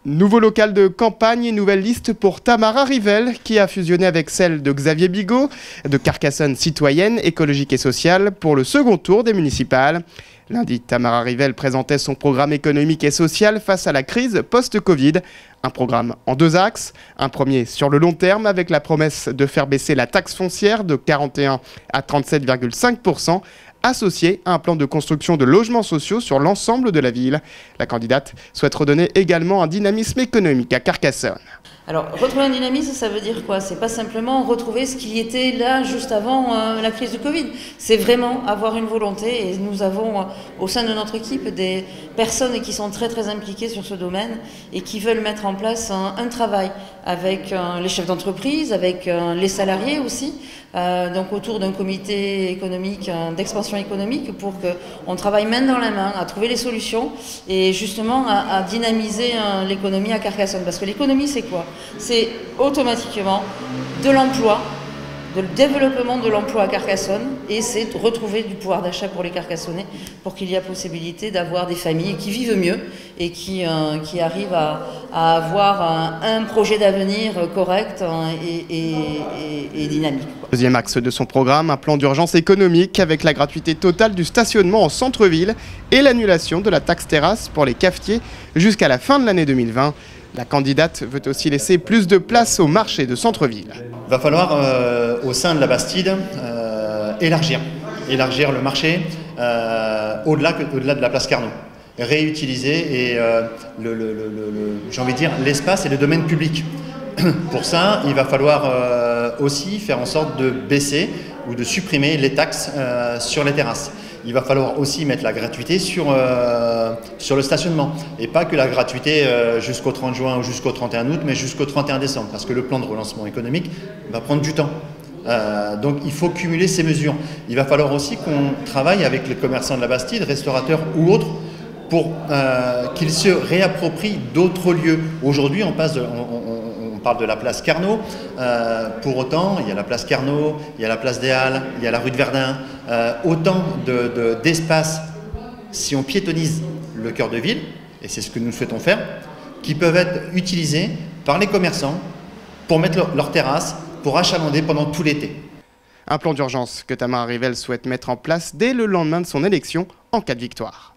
Nouveau local de campagne et nouvelle liste pour Tamara Rivel qui a fusionné avec celle de Xavier Bigot de Carcassonne citoyenne, écologique et sociale pour le second tour des municipales. Lundi, Tamara Rivel présentait son programme économique et social face à la crise post-Covid. Un programme en deux axes. Un premier sur le long terme avec la promesse de faire baisser la taxe foncière de 41 à 37,5%. Associé à un plan de construction de logements sociaux sur l'ensemble de la ville. La candidate souhaite redonner également un dynamisme économique à Carcassonne. Alors, retrouver un dynamisme, ça veut dire quoi? C'est pas simplement retrouver ce qui était là juste avant la crise du Covid. C'est vraiment avoir une volonté, et nous avons au sein de notre équipe des personnes qui sont très très impliquées sur ce domaine et qui veulent mettre en place un travail avec les chefs d'entreprise, avec les salariés aussi, donc autour d'un comité économique, d'expansion économique, pour qu'on travaille main dans la main à trouver les solutions et justement à dynamiser l'économie à Carcassonne. Parce que l'économie, c'est quoi? C'est automatiquement de l'emploi, de développement de l'emploi à Carcassonne, et c'est de retrouver du pouvoir d'achat pour les Carcassonnais pour qu'il y ait possibilité d'avoir des familles qui vivent mieux et qui arrivent à avoir un projet d'avenir correct et dynamique. Deuxième axe de son programme, un plan d'urgence économique avec la gratuité totale du stationnement en centre-ville et l'annulation de la taxe terrasse pour les cafetiers jusqu'à la fin de l'année 2020. La candidate veut aussi laisser plus de place au marché de centre-ville. Il va falloir, au sein de la Bastide, élargir le marché au-delà de la place Carnot. Réutiliser j'ai envie de dire, l'espace et le domaine public. Pour ça, il va falloir aussi faire en sorte de baisser ou de supprimer les taxes sur les terrasses. Il va falloir aussi mettre la gratuité sur le stationnement. Et pas que la gratuité jusqu'au 30 juin ou jusqu'au 31 août, mais jusqu'au 31 décembre. Parce que le plan de relancement économique va prendre du temps. Donc il faut cumuler ces mesures. Il va falloir aussi qu'on travaille avec les commerçants de la Bastide, restaurateurs ou autres, pour qu'ils se réapproprient d'autres lieux. Aujourd'hui, on parle de la place Carnot. Pour autant, il y a la place Carnot, il y a la place des Halles, il y a la rue de Verdun. Autant d'espaces, si on piétonise le cœur de ville, et c'est ce que nous souhaitons faire, qui peuvent être utilisés par les commerçants pour mettre leur terrasse, pour achalander pendant tout l'été. Un plan d'urgence que Tamara Rivel souhaite mettre en place dès le lendemain de son élection en cas de victoire.